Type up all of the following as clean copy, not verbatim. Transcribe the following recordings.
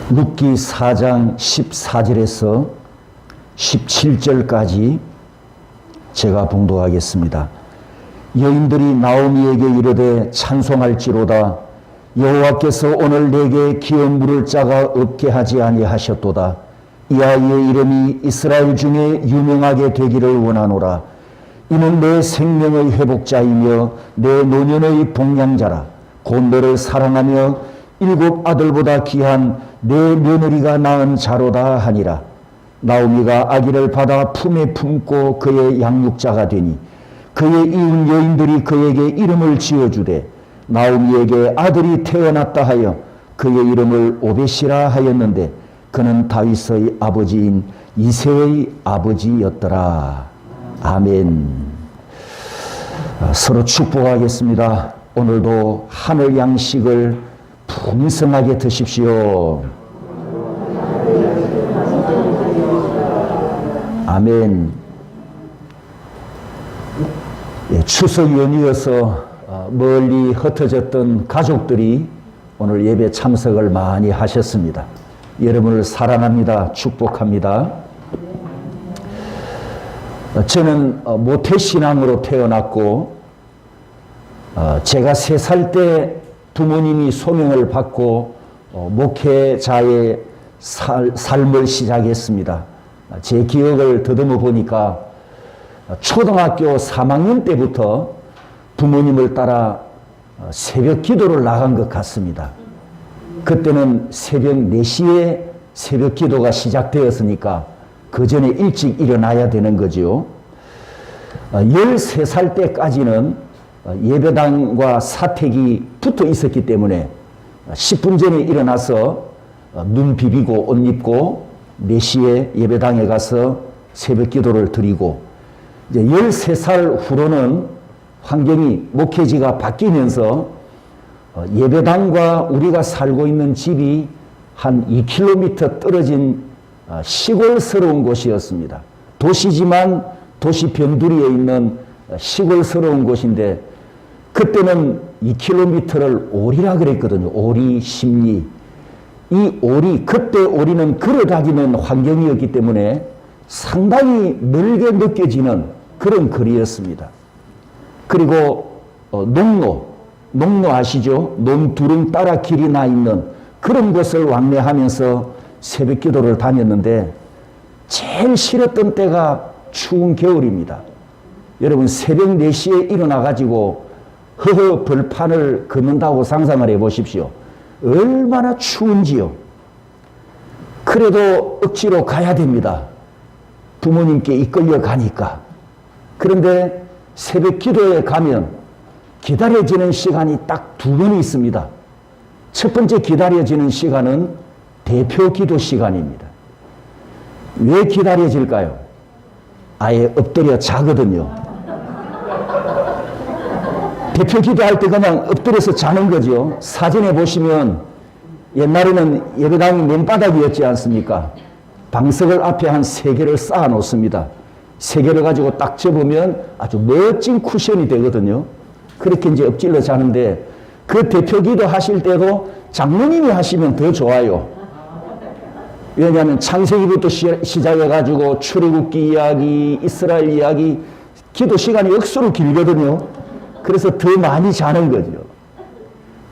룻기 4장 14절에서 17절까지 제가 봉독하겠습니다. 여인들이 나오미에게 이르되 찬송할지로다. 여호와께서 오늘 내게 기업 물을 자가 없게 하지 아니하셨도다. 이 아이의 이름이 이스라엘 중에 유명하게 되기를 원하노라. 이는 내 생명의 회복자이며 내 노년의 복량자라. 곧 너를 사랑하며 7 아들보다 귀한 내 며느리가 낳은 자로다 하니라. 나오미가 아기를 받아 품에 품고 그의 양육자가 되니 그의 이웃 여인들이 그에게 이름을 지어주되 나오미에게 아들이 태어났다 하여 그의 이름을 오벳이라 하였는데 그는 다윗의 아버지인 이새의 아버지였더라. 아멘. 서로 축복하겠습니다. 오늘도 하늘 양식을 풍성하게 드십시오. 아멘. 추석 연휴여서 멀리 흩어졌던 가족들이 오늘 예배 참석을 많이 하셨습니다. 여러분을 사랑합니다. 축복합니다. 저는 모태신앙으로 태어났고 제가 3살 때 부모님이 소명을 받고 목회자의 삶을 시작했습니다. 제 기억을 더듬어 보니까 초등학교 3학년 때부터 부모님을 따라 새벽 기도를 나간 것 같습니다. 그때는 새벽 4시에 새벽 기도가 시작되었으니까 그 전에 일찍 일어나야 되는 거죠. 13살 때까지는 예배당과 사택이 붙어 있었기 때문에 10분 전에 일어나서 눈 비비고 옷 입고 4시에 예배당에 가서 새벽 기도를 드리고 이제 13살 후로는 환경이 목회지가 바뀌면서 예배당과 우리가 살고 있는 집이 한 2km 떨어진 시골스러운 곳이었습니다. 도시지만 도시 변두리에 있는 시골스러운 곳인데 그때는 2km를 오리라 그랬거든요. 오리, 십리. 이 오리, 그때 오리는 걸어다니는 환경이었기 때문에 상당히 멀게 느껴지는 그런 거리였습니다. 그리고 농로 아시죠? 논두릉 따라 길이 나 있는 그런 곳을 왕래하면서 새벽 기도를 다녔는데 제일 싫었던 때가 추운 겨울입니다. 여러분 새벽 4시에 일어나가지고 허허 벌판을 걷는다고 상상을 해보십시오. 얼마나 추운지요. 그래도 억지로 가야 됩니다. 부모님께 이끌려 가니까. 그런데 새벽 기도에 가면 기다려지는 시간이 딱 2번이 있습니다. 첫 번째 기다려지는 시간은 대표 기도 시간입니다. 왜 기다려질까요? 아예 엎드려 자거든요. 대표 기도할 때 그냥 엎드려서 자는 거죠. 사진에 보시면 옛날에는 예배당이 맨바닥이었지 않습니까? 방석을 앞에 한 3개를 쌓아 놓습니다. 3개를 가지고 딱 접으면 아주 멋진 쿠션이 되거든요. 그렇게 이제 엎질러 자는데 그 대표 기도 하실 때도 장로님이 하시면 더 좋아요. 왜냐하면 창세기부터 시작해가지고 출애굽기 이야기, 이스라엘 이야기, 기도 시간이 억수로 길거든요. 그래서 더 많이 자는 거죠.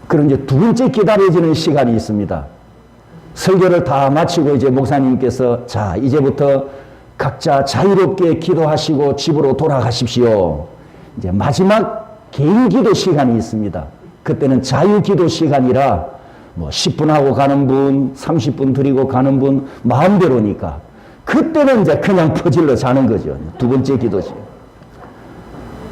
그럼 이제 2번째 기다려지는 시간이 있습니다. 설교를 다 마치고 이제 목사님께서 자, 이제부터 각자 자유롭게 기도하시고 집으로 돌아가십시오. 이제 마지막 개인 기도 시간이 있습니다. 그때는 자유 기도 시간이라 뭐 10분 하고 가는 분, 30분 드리고 가는 분 마음대로니까 그때는 이제 그냥 퍼질러 자는 거죠. 2번째 기도 시간.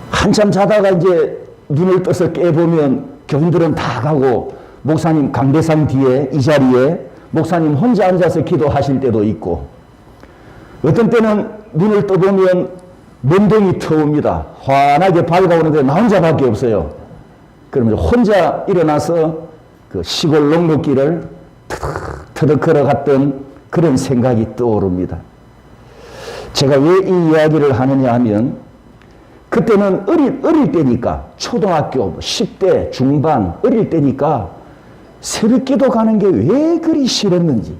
한참 자다가 이제 눈을 떠서 깨보면 교인들은 다 가고 목사님 강대상 뒤에 이 자리에 목사님 혼자 앉아서 기도하실 때도 있고 어떤 때는 눈을 떠보면 먼동이 터옵니다. 환하게 밝아오는데 나 혼자밖에 없어요. 그러면 혼자 일어나서 그 시골 농로길을 터득 걸어갔던 그런 생각이 떠오릅니다. 제가 왜 이 이야기를 하느냐 하면 그때는 어릴 때니까 초등학교 10대 중반 어릴 때니까 새벽기도 가는 게 왜 그리 싫었는지,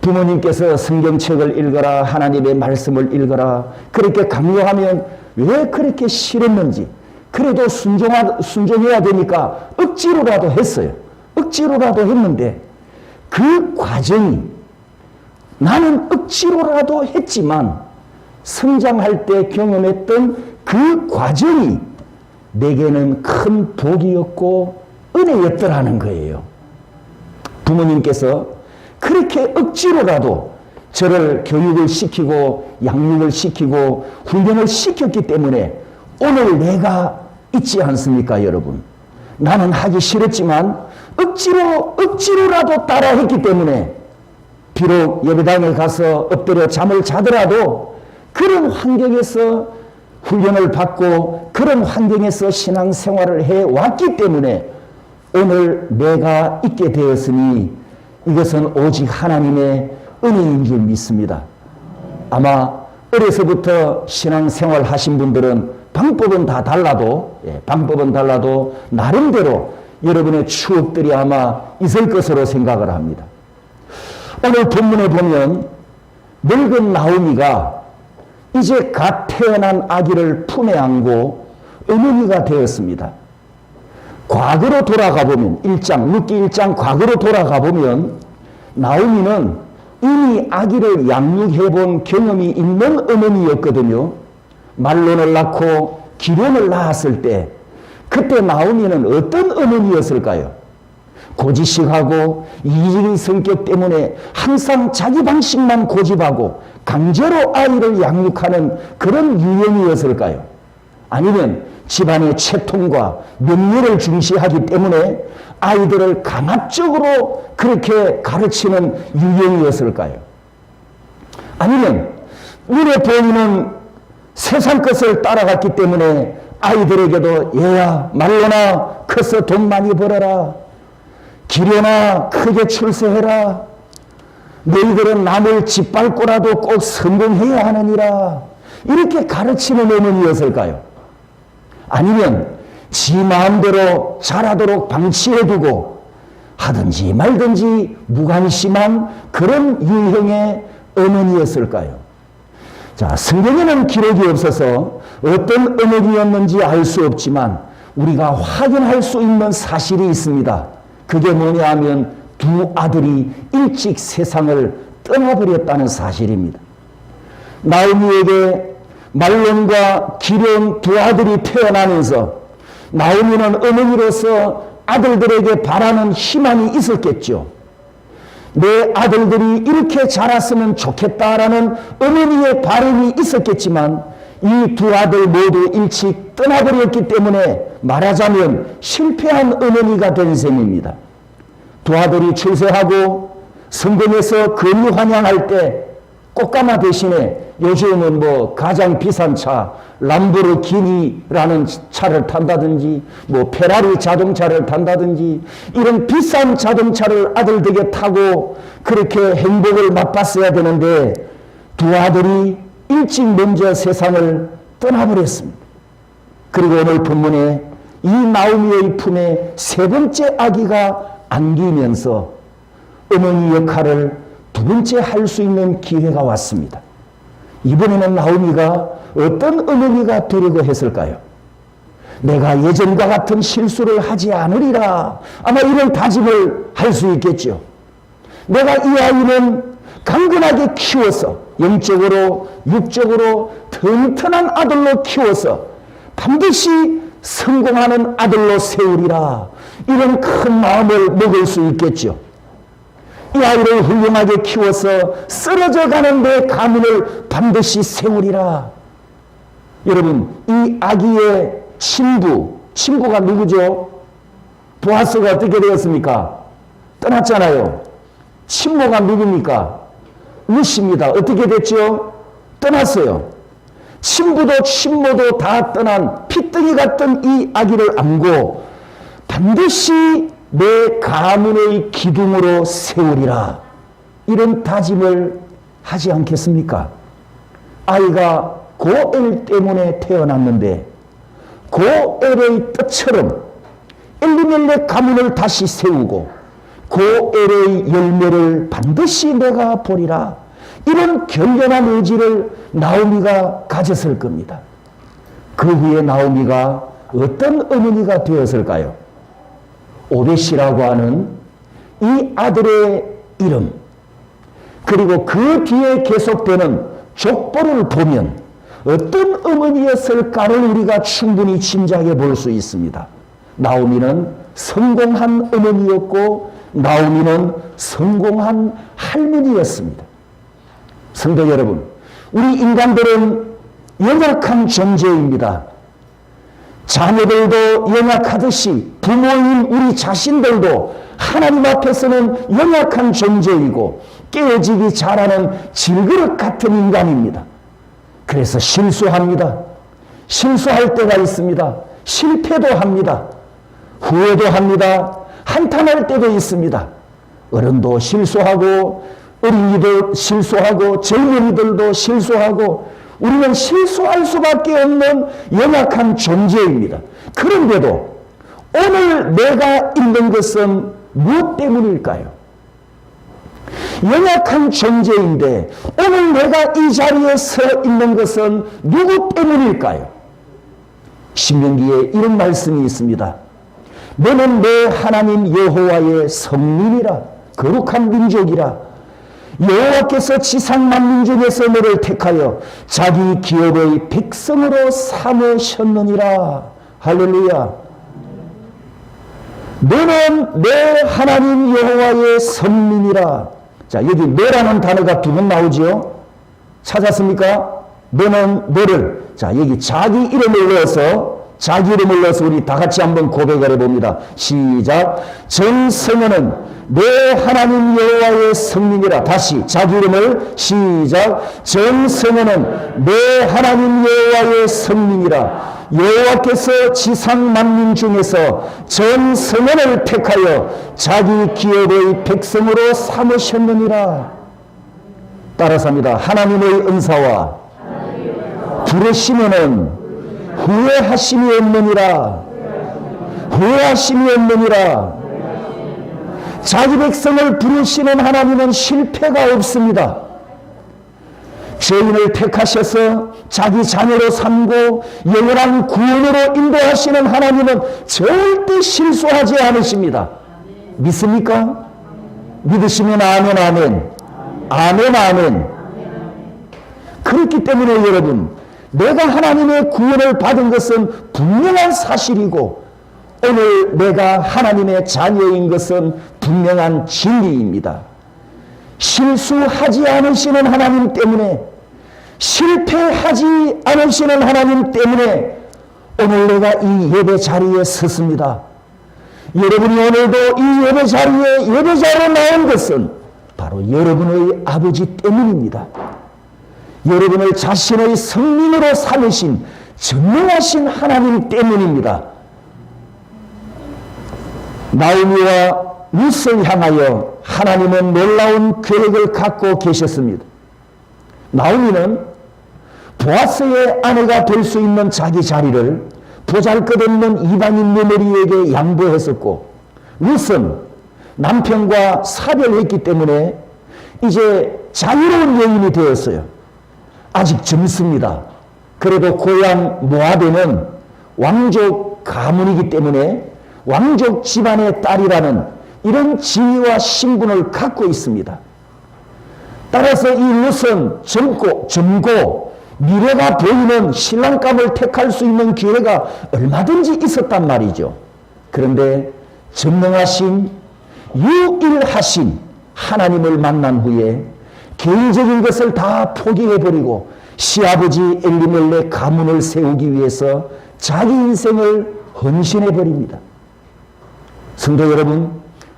부모님께서 성경책을 읽어라, 하나님의 말씀을 읽어라 그렇게 강요하면 왜 그렇게 싫었는지, 그래도 순종해야 되니까 억지로라도 했어요. 억지로라도 했는데 그 과정이, 나는 억지로라도 했지만 성장할 때 경험했던 그 과정이 내게는 큰 복이었고 은혜였더라는 거예요. 부모님께서 그렇게 억지로라도 저를 교육을 시키고 양육을 시키고 훈련을 시켰기 때문에 오늘 내가 있지 않습니까, 여러분? 나는 하기 싫었지만 억지로라도 따라했기 때문에 비록 예배당에 가서 엎드려 잠을 자더라도 그런 환경에서 훈련을 받고 그런 환경에서 신앙생활을 해왔기 때문에 오늘 내가 있게 되었으니 이것은 오직 하나님의 은혜인 줄 믿습니다. 아마 어려서부터 신앙생활 하신 분들은 방법은 달라도 나름대로 여러분의 추억들이 아마 있을 것으로 생각을 합니다. 오늘 본문에 보면 늙은 나오미가 이제 갓 태어난 아기를 품에 안고 어머니가 되었습니다. 과거로 돌아가 보면 룻기 1장 과거로 돌아가 보면 나오미는 이미 아기를 양육해 본 경험이 있는 어머니였거든요. 말론을 낳고 기련을 낳았을 때 그때 나오미는 어떤 어머니였을까요? 고지식하고 이기적인 성격 때문에 항상 자기 방식만 고집하고 강제로 아이를 양육하는 그런 유형이었을까요? 아니면 집안의 채통과 명예를 중시하기 때문에 아이들을 강압적으로 그렇게 가르치는 유형이었을까요? 아니면 눈에 보이는 세상 것을 따라갔기 때문에 아이들에게도 얘야 말로나 커서 돈 많이 벌어라, 기려나 크게 출세해라, 너희들은 남을 짓밟고라도 꼭 성공해야 하느니라, 이렇게 가르치는 어머니였을까요? 아니면 지 마음대로 잘하도록 방치해두고 하든지 말든지 무관심한 그런 유형의 어머니였을까요? 자, 성경에는 기록이 없어서 어떤 어머니였는지 알 수 없지만 우리가 확인할 수 있는 사실이 있습니다. 그게 뭐냐 하면 두 아들이 일찍 세상을 떠나버렸다는 사실입니다. 나오미에게 말론과 기련 두 아들이 태어나면서 나오미는 어머니로서 아들들에게 바라는 희망이 있었겠죠. 내 아들들이 이렇게 자랐으면 좋겠다라는 어머니의 바람이 있었겠지만 이 두 아들 모두 일찍 떠나버렸기 때문에 말하자면 실패한 어머니가 된 셈입니다. 두 아들이 출세하고 성공해서 건류 환영할 때 꽃가마 대신에 요즘은 뭐 가장 비싼 차 람보르기니라는 차를 탄다든지 뭐 페라리 자동차를 탄다든지 이런 비싼 자동차를 아들에게 타고 그렇게 행복을 맛봤어야 되는데 두 아들이 일찍 먼저 세상을 떠나버렸습니다. 그리고 오늘 본문에 이 나오미의 품에 세 번째 아기가 안기면서 어머니 역할을 두 번째 할 수 있는 기회가 왔습니다. 이번에는 나오미가 어떤 어머니가 되려고 했을까요? 내가 예전과 같은 실수를 하지 않으리라, 아마 이런 다짐을 할 수 있겠죠. 내가 이 아이는 강건하게 키워서 영적으로 육적으로 튼튼한 아들로 키워서 반드시 성공하는 아들로 세우리라, 이런 큰 마음을 먹을 수 있겠죠. 이 아이를 훌륭하게 키워서 쓰러져 가는데 가문을 반드시 세우리라. 여러분, 이 아기의 친부가 누구죠? 보아스가 어떻게 되었습니까? 떠났잖아요. 친모가 누굽니까? 룻입니다. 어떻게 됐죠? 떠났어요. 친부도 친모도 다 떠난 피덩이 같던 이 아기를 안고 반드시 내 가문의 기둥으로 세우리라, 이런 다짐을 하지 않겠습니까? 아이가 고엘 때문에 태어났는데 고엘의 뜻처럼 엘리멜렉 가문을 다시 세우고 고엘의 열매를 반드시 내가 보리라. 이런 결연한 의지를 나오미가 가졌을 겁니다. 그 후에 나오미가 어떤 어머니가 되었을까요? 오벳이라고 하는 이 아들의 이름, 그리고 그 뒤에 계속되는 족보를 보면 어떤 어머니였을까를 우리가 충분히 짐작해 볼 수 있습니다. 나오미는 성공한 어머니였고 나오미는 성공한 할머니였습니다. 성도 여러분, 우리 인간들은 연약한 존재입니다. 자녀들도 연약하듯이 부모인 우리 자신들도 하나님 앞에서는 연약한 존재이고 깨어지기 잘하는 질그릇 같은 인간입니다. 그래서 실수합니다. 실수할 때가 있습니다. 실패도 합니다. 후회도 합니다. 한탄할 때도 있습니다. 어른도 실수하고 어린이들 실수하고 젊은이들도 실수하고 우리는 실수할 수밖에 없는 연약한 존재입니다. 그런데도 오늘 내가 있는 것은 무엇 때문일까요? 연약한 존재인데 오늘 내가 이 자리에 서 있는 것은 누구 때문일까요? 신명기에 이런 말씀이 있습니다. 너는 내 하나님 여호와의 성민이라, 거룩한 민족이라. 여호와께서 지상 만민 중에서 너를 택하여 자기 기업의 백성으로 삼으셨느니라. 할렐루야. 너는 내 하나님 여호와의 성민이라. 자, 여기 너라는 단어가 두 번 나오지요. 찾았습니까? 너는 너를. 자, 여기 자기 이름을 넣어서 우리 다 같이 한번 고백을 해봅니다. 시작. 정성어는 내 하나님 여호와의 성민이라. 다시 자기 이름을 시작. 정성어는 내 하나님 여호와의 성민이라. 여호와께서 지상 만민 중에서 정성어를 택하여 자기 기업의 백성으로 삼으셨느니라. 따라서 합니다. 하나님의 은사와 부르심에는 후회하심이 없느니라. 후회하심이 없느니라. 자기 백성을 부르시는 하나님은 실패가 없습니다. 죄인을 택하셔서 자기 자녀로 삼고 영원한 구원으로 인도하시는 하나님은 절대 실수하지 않으십니다. 믿습니까? 믿으시면 아멘, 아멘. 아멘, 아멘. 그렇기 때문에 여러분, 내가 하나님의 구원을 받은 것은 분명한 사실이고 오늘 내가 하나님의 자녀인 것은 분명한 진리입니다. 실수하지 않으시는 하나님 때문에, 실패하지 않으시는 하나님 때문에 오늘 내가 이 예배 자리에 섰습니다. 여러분이 오늘도 이 예배 자리에 예배자로 나온 것은 바로 여러분의 아버지 때문입니다. 여러분을 자신의 성민으로 삼으신 전능하신 하나님 때문입니다. 나오미와 룻을 향하여 하나님은 놀라운 계획을 갖고 계셨습니다. 나오미는 보아스의 아내가 될 수 있는 자기 자리를 보잘것없는 이방인 며느리에게 양보했었고, 룻은 남편과 사별했기 때문에 이제 자유로운 여인이 되었어요. 아직 젊습니다. 그래도 고향 모압에는 왕족 가문이기 때문에 왕족 집안의 딸이라는 이런 지위와 신분을 갖고 있습니다. 따라서 이 룻은 젊고 미래가 보이는 신랑감을 택할 수 있는 기회가 얼마든지 있었단 말이죠. 그런데 전능하신 유일하신 하나님을 만난 후에 개인적인 것을 다 포기해버리고 시아버지 엘리멜렉 가문을 세우기 위해서 자기 인생을 헌신해버립니다. 성도 여러분,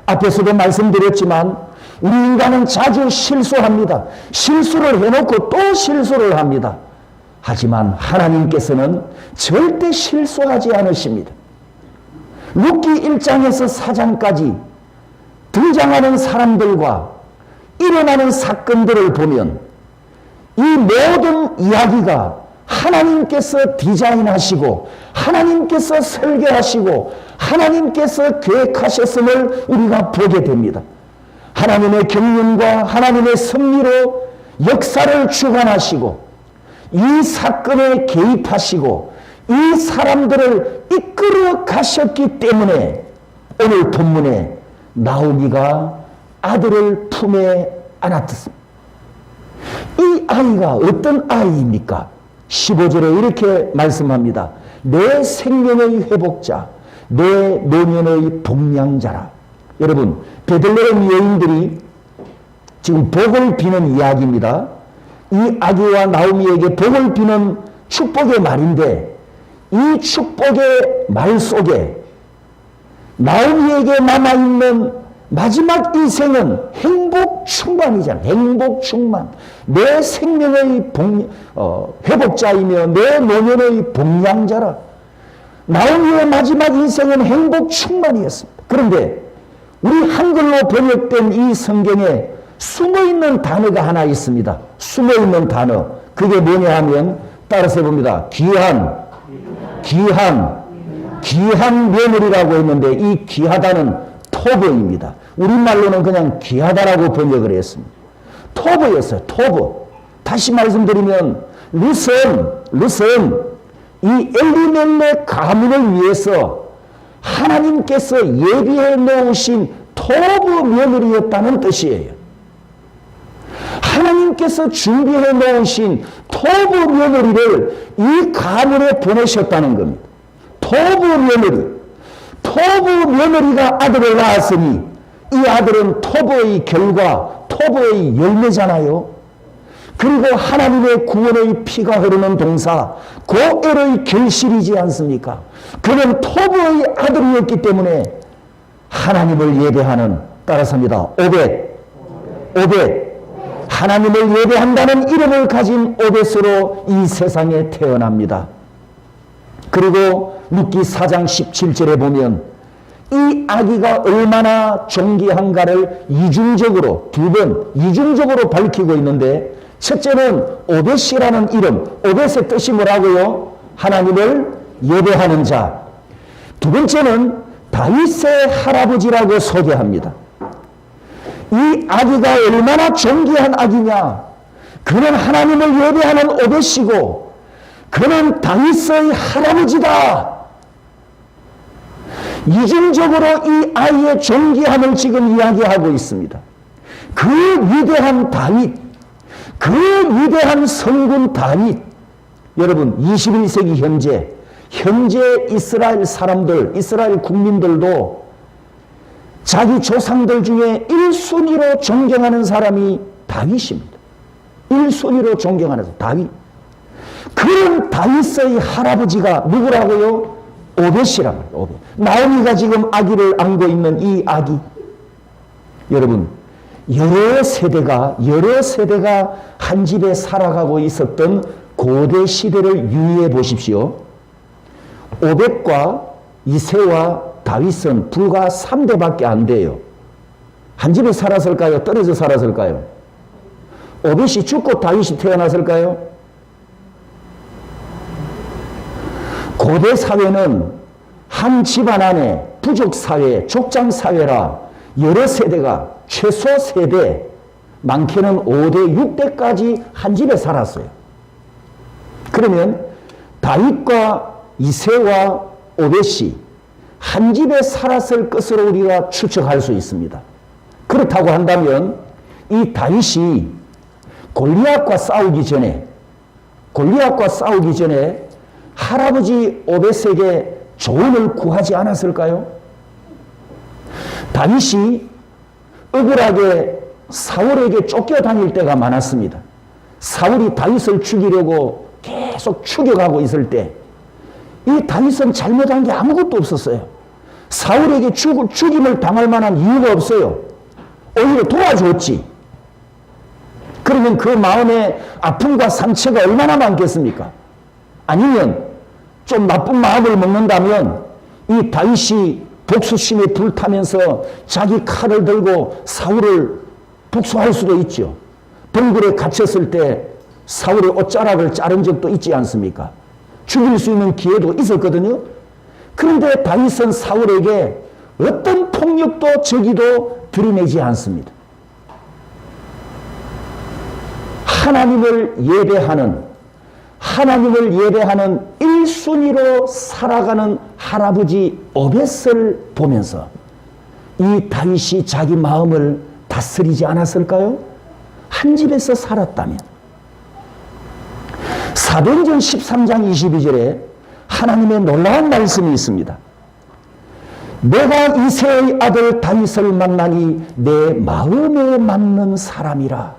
앞에서도 말씀드렸지만 우리 인간은 자주 실수합니다. 실수를 해놓고 또 실수를 합니다. 하지만 하나님께서는 절대 실수하지 않으십니다. 룻기 1장에서 4장까지 등장하는 사람들과 일어나는 사건들을 보면 이 모든 이야기가 하나님께서 디자인하시고 하나님께서 설계하시고 하나님께서 계획하셨음을 우리가 보게 됩니다. 하나님의 경륜과 하나님의 섭리로 역사를 주관하시고 이 사건에 개입하시고 이 사람들을 이끌어 가셨기 때문에 오늘 본문에 나오미가 아들을 품에 안았습니다. 이 아이가 어떤 아이입니까? 15절에 이렇게 말씀합니다. 내 생명의 회복자, 내 노년의 복량자라. 여러분, 베들레헴 여인들이 지금 복을 비는 이야기입니다. 이 아기와 나오미에게 복을 비는 축복의 말인데 이 축복의 말 속에 나오미에게 남아있는 마지막 인생은 행복 충만이잖아요. 행복 충만. 내 생명의 회복자이며 내 노년의 복량자라. 나오미의 마지막 인생은 행복 충만이었습니다. 그런데 우리 한글로 번역된 이 성경에 숨어있는 단어가 하나 있습니다. 숨어있는 단어. 그게 뭐냐 하면 따라서 봅니다. 귀한 며느리라고 했는데 이 귀하다는 토브입니다. 우리말로는 그냥 귀하다라고 번역을 했습니다. 토브였어요. 토브. 다시 말씀드리면 룻은 이 엘리멜렉 가문을 위해서 하나님께서 예비해 놓으신 토브 며느리였다는 뜻이에요. 하나님께서 준비해 놓으신 토브 며느리를 이 가문에 보내셨다는 겁니다. 토브 며느리가 아들을 낳았으니 이 아들은 토브의 결과, 토브의 열매잖아요. 그리고 하나님의 구원의 피가 흐르는 동사, 고엘의 결실이지 않습니까? 그는 토브의 아들이었기 때문에 하나님을 예배하는, 따라서입니다. 오벳. 하나님을 예배한다는 이름을 가진 오벳으로 이 세상에 태어납니다. 그리고 룻기 4장 17절에 보면 이 아기가 얼마나 존귀한가를 이중적으로 밝히고 있는데, 첫째는 오벳이라는 이름, 오벳의 뜻이 뭐라고요? 하나님을 예배하는 자. 두 번째는 다윗의 할아버지라고 소개합니다. 이 아기가 얼마나 존귀한 아기냐? 그는 하나님을 예배하는 오벳이고 그는 다윗의 할아버지다. 이중적으로 이 아이의 존귀함을 지금 이야기하고 있습니다. 그 위대한 다윗, 그 위대한 성군 다윗. 여러분, 21세기 현재 이스라엘 사람들, 이스라엘 국민들도 자기 조상들 중에 1순위로 존경하는 사람이 다윗입니다. 1순위로 존경하는 사람, 다윗. 그런 다윗의 할아버지가 누구라고요? 오벳이라고 해요. 오벳. 나오미가 지금 아기를 안고 있는 이 아기. 여러분, 여러 세대가 한 집에 살아가고 있었던 고대 시대를 유의해 보십시오. 오벳과 이새와 다윗은 불과 3대밖에 안 돼요. 한 집에 살았을까요? 떨어져 살았을까요? 오벳이 죽고 다윗이 태어났을까요? 고대 사회는 한 집안 안에 부족 사회, 족장 사회라 여러 세대가 최소 세대, 많게는 5대, 6대까지 한 집에 살았어요. 그러면 다윗과 이새와 오벳이 한 집에 살았을 것으로 우리가 추측할 수 있습니다. 그렇다고 한다면 이 다윗이 골리앗과 싸우기 전에 할아버지 오벳에게 조언을 구하지 않았을까요? 다윗이 억울하게 사울에게 쫓겨다닐 때가 많았습니다. 사울이 다윗을 죽이려고 계속 추격하고 있을 때 이 다윗은 잘못한 게 아무것도 없었어요. 사울에게 죽임을 당할 만한 이유가 없어요. 오히려 도와줬지. 그러면 그 마음의 아픔과 상처가 얼마나 많겠습니까? 아니면 좀 나쁜 마음을 먹는다면 이 다윗이 복수심에 불타면서 자기 칼을 들고 사울을 복수할 수도 있죠. 동굴에 갇혔을 때 사울의 옷자락을 자른 적도 있지 않습니까? 죽일 수 있는 기회도 있었거든요. 그런데 다윗은 사울에게 어떤 폭력도 저기도 들이내지 않습니다. 하나님을 예배하는 1순위로 살아가는 할아버지 오벳을 보면서 이 다윗이 자기 마음을 다스리지 않았을까요? 한 집에서 살았다면. 사도행전 13장 22절에 하나님의 놀라운 말씀이 있습니다. 내가 이새의 아들 다윗을 만나니 내 마음에 맞는 사람이라.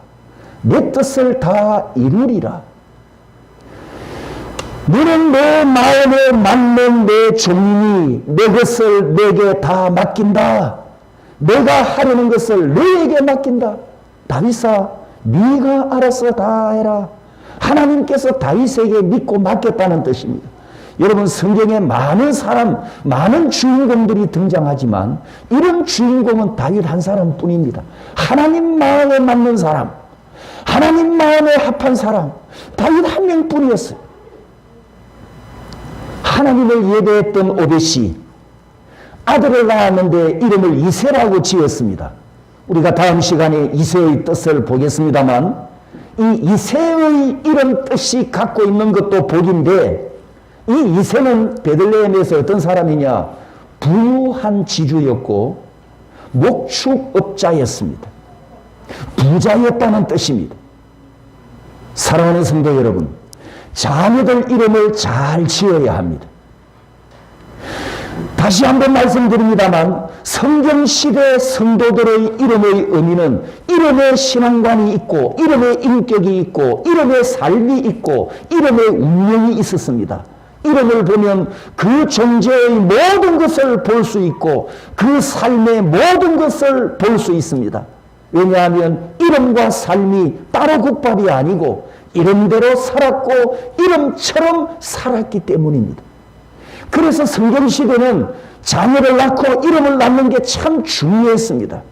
내 뜻을 다 이루리라. 너는 내 마음에 맞는 내 종이니 내 것을 내게 다 맡긴다. 내가 하려는 것을 너에게 맡긴다. 다윗아, 네가 알아서 다 해라. 하나님께서 다윗에게 믿고 맡겼다는 뜻입니다. 여러분, 성경에 많은 사람, 많은 주인공들이 등장하지만 이런 주인공은 다윗 한 사람뿐입니다. 하나님 마음에 맞는 사람, 하나님 마음에 합한 사람, 다윗 한 명뿐이었어요. 하나님을 예배했던 오벳이 아들을 낳았는데 이름을 이새라고 지었습니다. 우리가 다음 시간에 이새의 뜻을 보겠습니다만 이 이새의 이런 뜻이 갖고 있는 것도 복인데 이 이새는 베들레헴에서 어떤 사람이냐? 부유한 지주였고 목축업자였습니다. 부자였다는 뜻입니다. 사랑하는 성도 여러분, 자녀들 이름을 잘 지어야 합니다. 다시 한번 말씀드립니다만 성경시대 성도들의 이름의 의미는 이름의 신앙관이 있고 이름의 인격이 있고 이름의 삶이 있고 이름의 운명이 있었습니다. 이름을 보면 그 존재의 모든 것을 볼 수 있고 그 삶의 모든 것을 볼 수 있습니다. 왜냐하면 이름과 삶이 따로 국밥이 아니고 이름대로 살았고 이름처럼 살았기 때문입니다. 그래서 성경시대는 자녀를 낳고 이름을 낳는 게 참 중요했습니다.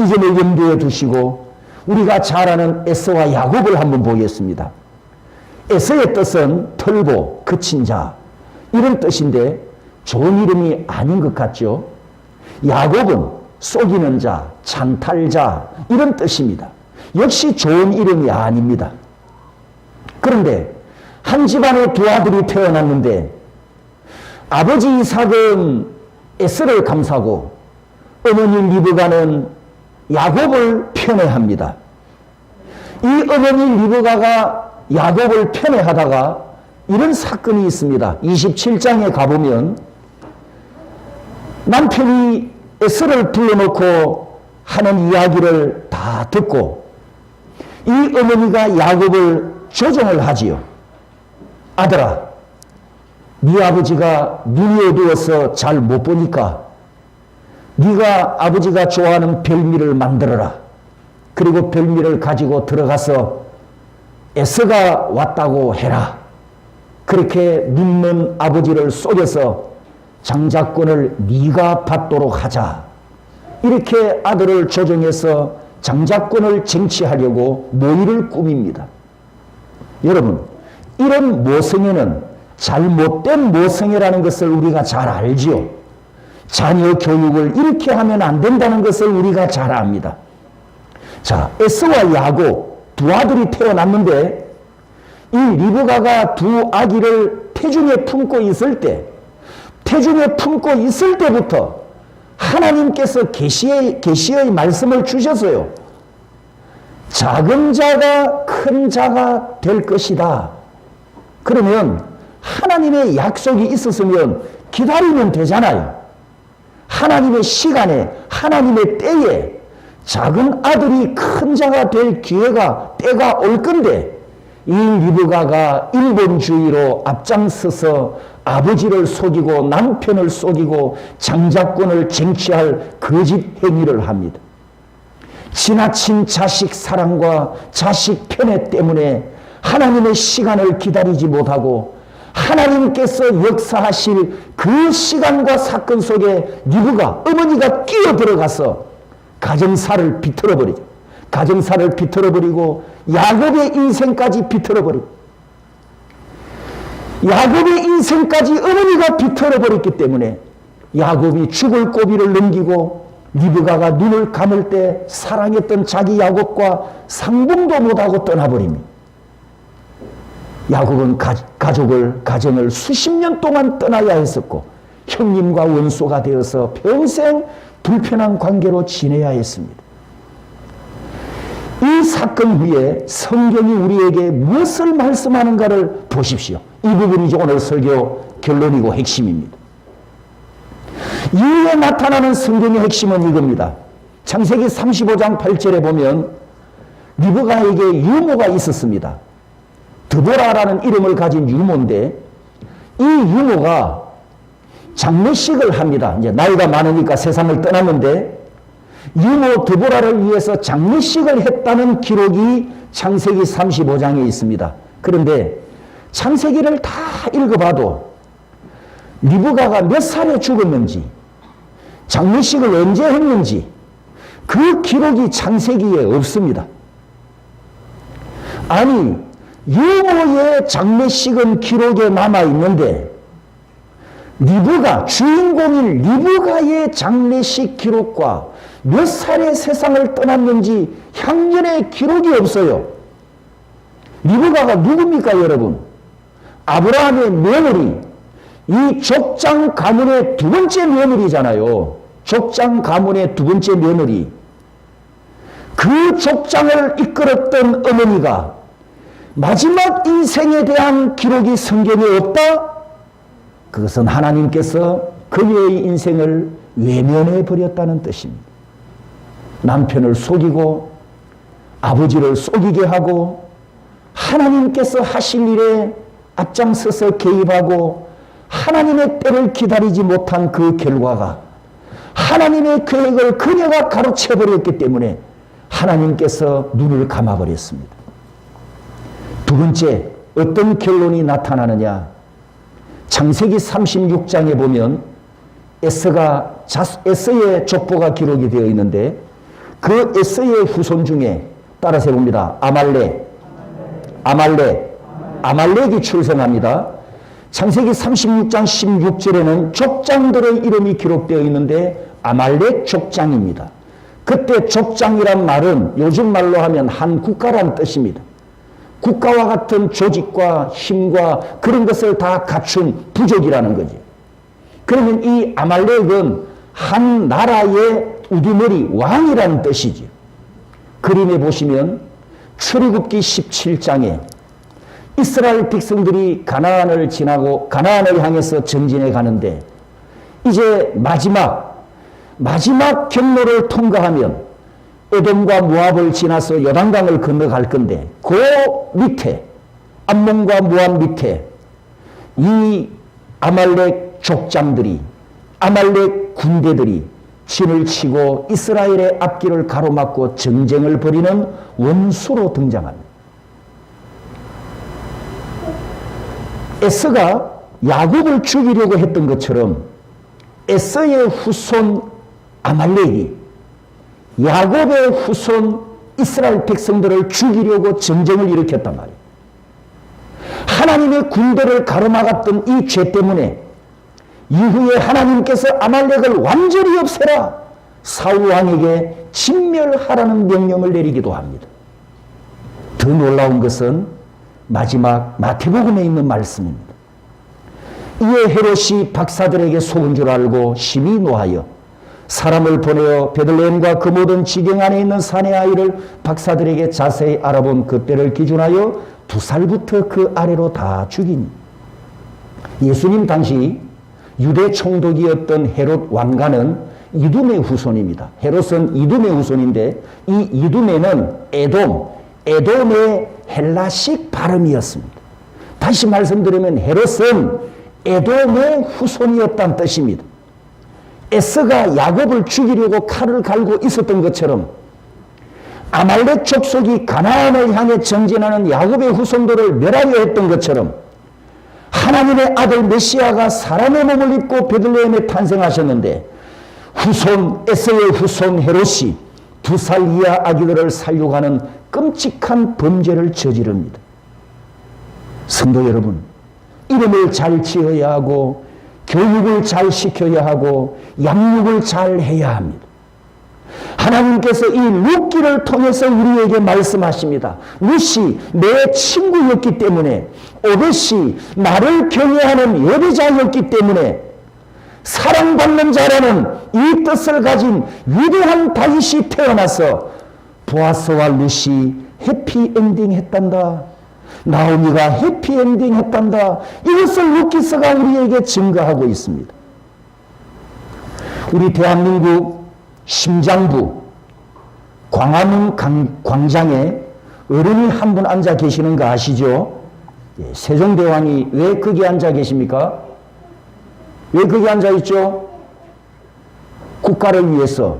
이 점을 염두에 두시고 우리가 잘 아는 에서와 야곱을 한번 보겠습니다. 에서의 뜻은 털보, 그친 자 이런 뜻인데 좋은 이름이 아닌 것 같죠. 야곱은 속이는 자, 찬탈자 이런 뜻입니다. 역시 좋은 이름이 아닙니다. 그런데 한 집안에 두 아들이 태어났는데 아버지 이삭은 에서를 감싸고 어머니 리브가는 야곱을 편애합니다. 이 어머니 리브가가 야곱을 편애하다가 이런 사건이 있습니다. 27장에 가보면 남편이 에서를 불러놓고 하는 이야기를 다 듣고 이 어머니가 야곱을 조정을 하지요. 아들아, 네 아버지가 눈이 어두워서 잘 못 보니까 네가 아버지가 좋아하는 별미를 만들어라. 그리고 별미를 가지고 들어가서 에서가 왔다고 해라. 그렇게 눈먼 아버지를 속여서 장자권을 네가 받도록 하자. 이렇게 아들을 조정해서 장자권을 쟁취하려고 모의를 꾸밉니다. 여러분, 이런 모성애는 잘못된 모성애라는 것을 우리가 잘 알지요. 자녀 교육을 이렇게 하면 안 된다는 것을 우리가 잘 압니다. 자, 에서와 야곱 두 아들이 태어났는데 이 리브가가 두 아기를 태중에 품고 있을 때부터 하나님께서 계시의 말씀을 주셨어요. 작은 자가 큰 자가 될 것이다. 그러면 하나님의 약속이 있었으면 기다리면 되잖아요. 하나님의 시간에, 하나님의 때에 작은 아들이 큰 자가 될 때가 올 건데 이 리브가가 인본주의로 앞장서서 아버지를 속이고 남편을 속이고 장자권을 쟁취할 거짓 행위를 합니다. 지나친 자식 사랑과 자식 편애 때문에 하나님의 시간을 기다리지 못하고 하나님께서 역사하실 그 시간과 사건 속에 리브가 어머니가 끼어들어가서 가정사를 비틀어버리죠. 가정사를 비틀어버리고 야곱의 인생까지 비틀어버리고 야곱의 인생까지 어머니가 비틀어버렸기 때문에 야곱이 죽을 고비를 넘기고 리브가가 눈을 감을 때 사랑했던 자기 야곱과 상봉도 못하고 떠나버립니다. 야곱은 가정을 수십 년 동안 떠나야 했었고 형님과 원수가 되어서 평생 불편한 관계로 지내야 했습니다. 이 사건 후에 성경이 우리에게 무엇을 말씀하는가를 보십시오. 이 부분이 오늘 설교 결론이고 핵심입니다. 이후에 나타나는 성경의 핵심은 이겁니다. 창세기 35장 8절에 보면 리브가에게 유모가 있었습니다. 드보라라는 이름을 가진 유모인데 이 유모가 장례식을 합니다. 이제 나이가 많으니까 세상을 떠났는데 유모 드보라를 위해서 장례식을 했다는 기록이 창세기 35장에 있습니다. 그런데 창세기를 다 읽어봐도 리브가가 몇 살에 죽었는지 장례식을 언제 했는지 그 기록이 창세기에 없습니다. 아니 유모의 장례식은 기록에 남아있는데 리브가 주인공인 리브가의 장례식 기록과 몇 살에 세상을 떠났는지 향년의 기록이 없어요. 리브가가 누굽니까 여러분? 아브라함의 며느리, 이 족장 가문의 두 번째 며느리잖아요. 족장 가문의 두 번째 며느리. 그 족장을 이끌었던 어머니가 마지막 인생에 대한 기록이 성경에 없다? 그것은 하나님께서 그녀의 인생을 외면해 버렸다는 뜻입니다. 남편을 속이고 아버지를 속이게 하고 하나님께서 하실 일에 앞장서서 개입하고 하나님의 때를 기다리지 못한 그 결과가 하나님의 계획을 그녀가 가로채버렸기 때문에 하나님께서 눈을 감아버렸습니다. 두 번째, 어떤 결론이 나타나느냐? 창세기 36장에 보면 에서의 족보가 기록이 되어 있는데 그 에서의 후손 중에 따라서 봅니다. 아말렉이 출생합니다. 창세기 36장 16절에는 족장들의 이름이 기록되어 있는데 아말렉 족장입니다. 그때 족장이란 말은 요즘 말로 하면 한 국가란 뜻입니다. 국가와 같은 조직과 힘과 그런 것을 다 갖춘 부족이라는 거지. 그러면 이 아말렉은 한 나라의 우두머리 왕이라는 뜻이지. 그림에 보시면 출애굽기 17장에 이스라엘 백성들이 가나안을 지나고 가나안을 향해서 전진해 가는데 이제 마지막 경로를 통과하면 에돔과 모압을 지나서 요단강을 건너갈 건데 그 밑에 암몬과 모압 밑에 이 아말렉 족장들이 아말렉 군대들이 진을 치고 이스라엘의 앞길을 가로막고 전쟁을 벌이는 원수로 등장합니다. 에서가 야곱을 죽이려고 했던 것처럼 에서의 후손 아말렉이 야곱의 후손 이스라엘 백성들을 죽이려고 전쟁을 일으켰단 말이에요. 하나님의 군대를 가로막았던 이 죄 때문에 이후에 하나님께서 아말렉을 완전히 없애라 사울 왕에게 진멸하라는 명령을 내리기도 합니다. 더 놀라운 것은 마지막 마태복음에 있는 말씀입니다. 이에 헤롯이 박사들에게 속은 줄 알고 심히 노하여 사람을 보내어 베들레헴과 그 모든 지경 안에 있는 사내 아이를 박사들에게 자세히 알아본 그때를 기준하여 2살부터 그 아래로 다 죽이니. 예수님 당시 유대 총독이었던 헤롯 왕가는 이두메 후손입니다. 헤롯은 이두메 후손인데 이 이두메는 에돔의 헬라식 발음이었습니다. 다시 말씀드리면 헤롯은 에돔의 후손이었다는 뜻입니다. 에서가 야곱을 죽이려고 칼을 갈고 있었던 것처럼 아말렉 족속이 가나안을 향해 전진하는 야곱의 후손들을 멸하려 했던 것처럼 하나님의 아들 메시아가 사람의 몸을 입고 베들레헴에 탄생하셨는데 에서의 후손 헤롯이 2살 이하 아기들을 살육하는 끔찍한 범죄를 저지릅니다. 성도 여러분, 이름을 잘 지어야 하고 교육을 잘 시켜야 하고 양육을 잘 해야 합니다. 하나님께서 이 룻기를 통해서 우리에게 말씀하십니다. 룻이 내 친구였기 때문에, 오벳이 나를 경외하는 여배자였기 때문에 사랑받는 자라는 이 뜻을 가진 위대한 다윗이 태어나서 보아스와 룻이 해피엔딩 했단다. 나오미가 해피엔딩 했단다. 이것을 룻기서가 우리에게 증거하고 있습니다. 우리 대한민국 심장부 광화문 광장에 어른이 한 분 앉아 계시는 거 아시죠? 세종대왕이 왜 거기 앉아 계십니까? 왜 거기 앉아 있죠? 국가를 위해서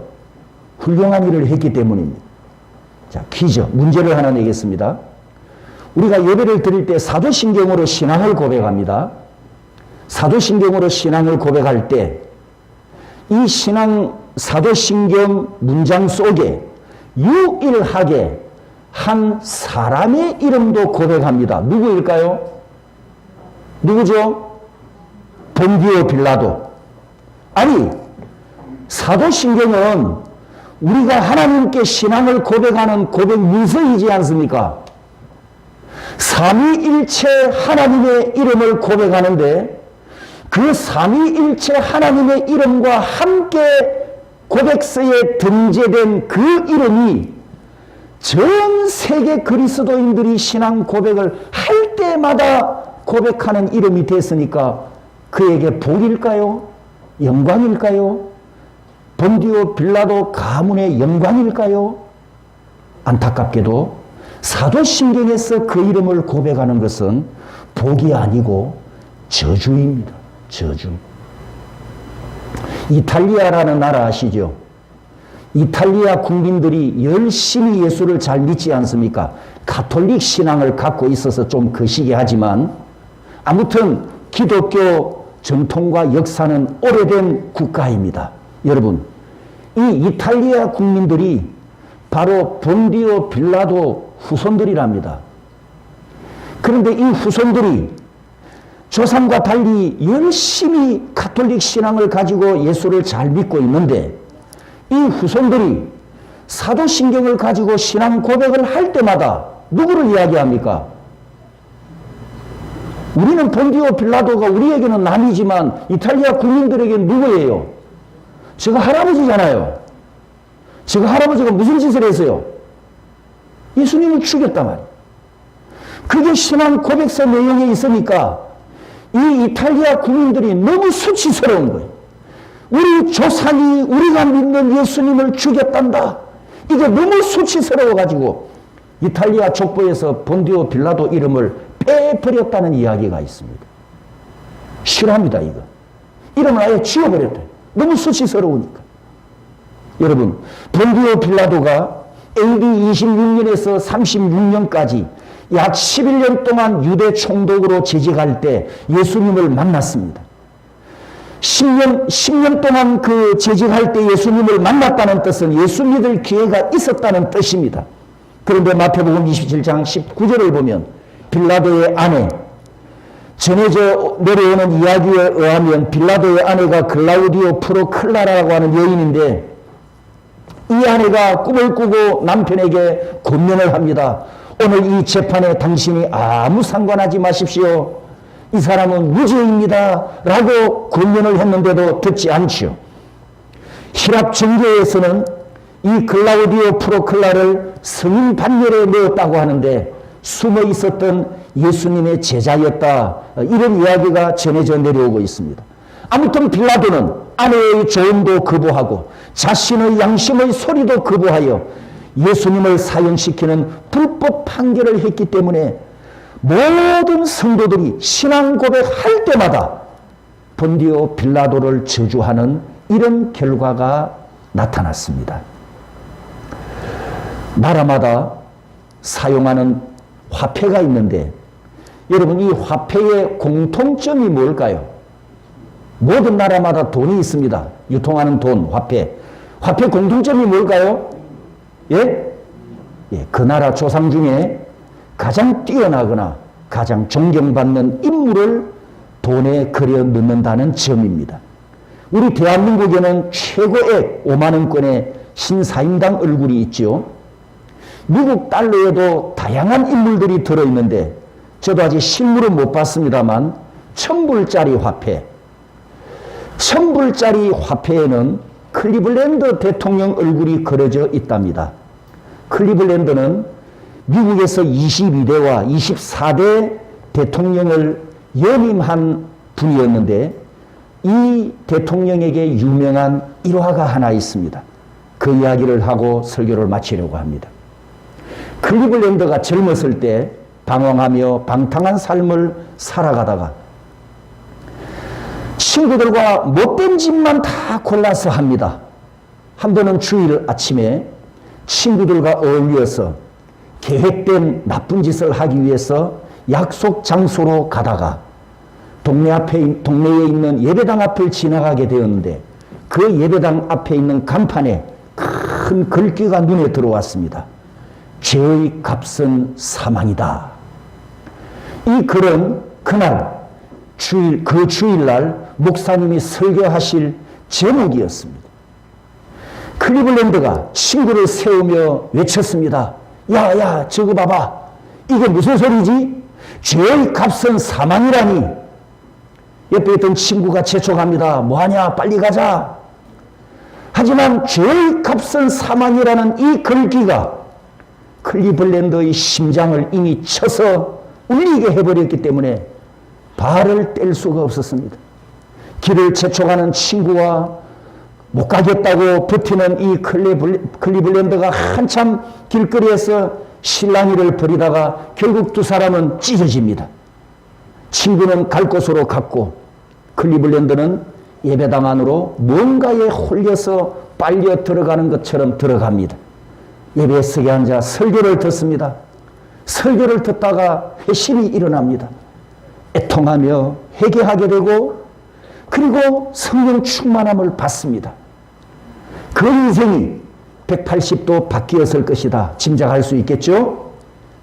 훌륭한 일을 했기 때문입니다. 자, 퀴즈, 문제를 하나 내겠습니다. 우리가 예배를 드릴 때 사도신경으로 신앙을 고백합니다. 사도신경으로 신앙을 고백할 때 이 신앙 사도신경 문장 속에 유일하게 한 사람의 이름도 고백합니다. 누구일까요? 누구죠? 본디오 빌라도. 아니, 사도신경은 우리가 하나님께 신앙을 고백하는 고백 문서이지 않습니까? 삼위일체 하나님의 이름을 고백하는데 그 삼위일체 하나님의 이름과 함께 고백서에 등재된 그 이름이 전 세계 그리스도인들이 신앙 고백을 할 때마다 고백하는 이름이 됐으니까 그에게 복일까요? 영광일까요? 본디오 빌라도 가문의 영광일까요? 안타깝게도 사도신경에서 그 이름을 고백하는 것은 복이 아니고 저주입니다. 저주. 이탈리아라는 나라 아시죠? 이탈리아 국민들이 열심히 예수를 잘 믿지 않습니까? 가톨릭 신앙을 갖고 있어서 좀 거시기 하지만 아무튼 기독교 전통과 역사는 오래된 국가입니다. 여러분, 이 이탈리아 국민들이 바로 본디오 빌라도 후손들이랍니다. 그런데 이 후손들이 조상과 달리 열심히 가톨릭 신앙을 가지고 예수를 잘 믿고 있는데 이 후손들이 사도신경을 가지고 신앙 고백을 할 때마다 누구를 이야기합니까? 우리는 본디오 빌라도가 우리에게는 남이지만 이탈리아 국민들에게는 누구예요? 제가 할아버지잖아요. 제가 할아버지가 무슨 짓을 했어요? 예수님을 죽였단 말이에요. 그게 신앙 고백서 내용에 있으니까 이 이탈리아 국민들이 너무 수치스러운 거예요. 우리 조상이 우리가 믿는 예수님을 죽였단다. 이게 너무 수치스러워가지고 이탈리아 족보에서 본디오 빌라도 이름을 빼버렸다는 이야기가 있습니다. 싫어합니다, 이거. 이름을 아예 지워버렸대요. 너무 수치스러우니까. 여러분, 본디오 빌라도가 AD 26년에서 36년까지 약 11년 동안 유대 총독으로 재직할 때 예수님을 만났습니다. 10년 동안 그 재직할 때 예수님을 만났다는 뜻은 예수 믿을 기회가 있었다는 뜻입니다. 그런데 마태복음 27장 19절을 보면 빌라도의 아내, 전해져 내려오는 이야기에 의하면 빌라도의 아내가 글라우디오 프로클라라고 하는 여인인데 이 아내가 꿈을 꾸고 남편에게 권면을 합니다. 오늘 이 재판에 당신이 아무 상관하지 마십시오. 이 사람은 무죄입니다. 라고 권면을 했는데도 듣지 않지요. 히랍 정교에서는 이 글라우디오 프로클라를 성인 반열에 넣었다고 하는데 숨어 있었던 예수님의 제자였다. 이런 이야기가 전해져 내려오고 있습니다. 아무튼 빌라도는 아내의 조언도 거부하고 자신의 양심의 소리도 거부하여 예수님을 사형시키는 불법 판결을 했기 때문에 모든 성도들이 신앙 고백할 때마다 본디오 빌라도를 저주하는 이런 결과가 나타났습니다. 나라마다 사용하는 화폐가 있는데 여러분, 이 화폐의 공통점이 뭘까요? 모든 나라마다 돈이 있습니다. 유통하는 돈, 화폐. 화폐 공통점이 뭘까요? 예? 예, 그 나라 조상 중에 가장 뛰어나거나 가장 존경받는 인물을 돈에 그려 넣는다는 점입니다. 우리 대한민국에는 최고액 5만 원권의 신사임당 얼굴이 있죠. 미국 달러에도 다양한 인물들이 들어있는데 저도 아직 실물은 못 봤습니다만 1000불짜리 화폐, 1000불짜리 화폐에는 클리블랜드 대통령 얼굴이 그려져 있답니다. 클리블랜드는 미국에서 22대와 24대 대통령을 연임한 분이었는데 이 대통령에게 유명한 일화가 하나 있습니다. 그 이야기를 하고 설교를 마치려고 합니다. 클리블랜드가 젊었을 때 방황하며 방탕한 삶을 살아가다가 친구들과 못된 짓만 다 골라서 합니다. 한 번은 주일 아침에 친구들과 어울려서 계획된 나쁜 짓을 하기 위해서 약속 장소로 가다가 동네에 있는 예배당 앞을 지나가게 되었는데 그 예배당 앞에 있는 간판에 큰 글귀가 눈에 들어왔습니다. 죄의 값은 사망이다. 이 글은 그날 그 주일날 목사님이 설교하실 제목이었습니다. 클리블랜드가 친구를 세우며 외쳤습니다. 야, 저거 봐봐. 이게 무슨 소리지? 죄의 값은 사망이라니. 옆에 있던 친구가 재촉합니다. 뭐하냐? 빨리 가자. 하지만 죄의 값은 사망이라는 이 글귀가 클리블랜드의 심장을 이미 쳐서 울리게 해버렸기 때문에 발을 뗄 수가 없었습니다. 길을 재촉하는 친구와 못 가겠다고 버티는 이 클리블랜드가 한참 길거리에서 실랑이를 벌이다가 결국 두 사람은 찢어집니다. 친구는 갈 곳으로 갔고 클리블랜드는 예배당 안으로 뭔가에 홀려서 빨려 들어가는 것처럼 들어갑니다. 예배석에 앉아 설교를 듣습니다. 설교를 듣다가 회심이 일어납니다. 애통하며 회개하게 되고 그리고 성령 충만함을 받습니다. 그 인생이 180도 바뀌었을 것이다. 짐작할 수 있겠죠?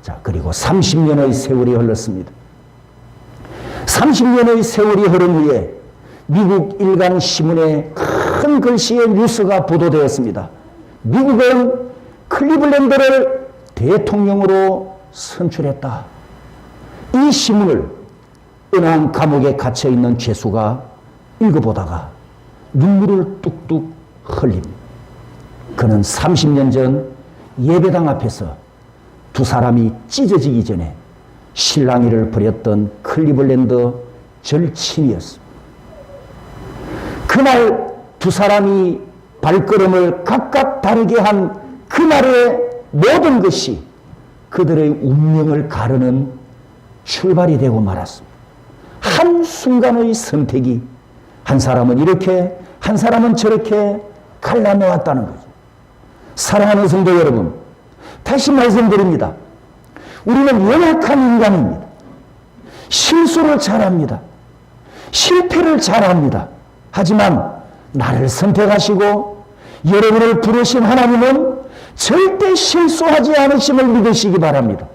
자, 그리고 30년의 세월이 흘렀습니다. 30년의 세월이 흐른 후에 미국 일간 신문에 큰 글씨의 뉴스가 보도되었습니다. 미국은 클리블랜드를 대통령으로 선출했다. 이 신문을 은한 감옥에 갇혀있는 죄수가 읽어보다가 눈물을 뚝뚝 흘립니다. 그는 30년 전 예배당 앞에서 두 사람이 찢어지기 전에 실랑이를 벌였던 클리블랜드 절친이었습니다. 그날 두 사람이 발걸음을 각각 다르게 한 그날의 모든 것이 그들의 운명을 가르는 출발이 되고 말았습니다. 한순간의 선택이 한 사람은 이렇게 한 사람은 저렇게 갈라놓았다는 거죠. 사랑하는 성도 여러분, 다시 말씀드립니다. 우리는 연약한 인간입니다. 실수를 잘합니다. 실패를 잘합니다. 하지만 나를 선택하시고 여러분을 부르신 하나님은 절대 실수하지 않으심을 믿으시기 바랍니다.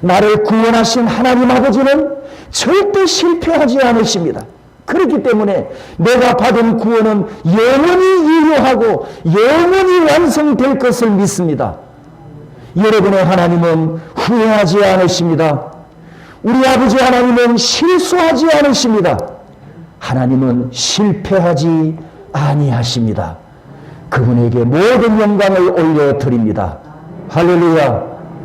나를 구원하신 하나님 아버지는 절대 실패하지 않으십니다. 그렇기 때문에 내가 받은 구원은 영원히 유효하고 영원히 완성될 것을 믿습니다. 여러분의 하나님은 후회하지 않으십니다. 우리 아버지 하나님은 실수하지 않으십니다. 하나님은 실패하지 아니하십니다. 그분에게 모든 영광을 올려드립니다. 할렐루야.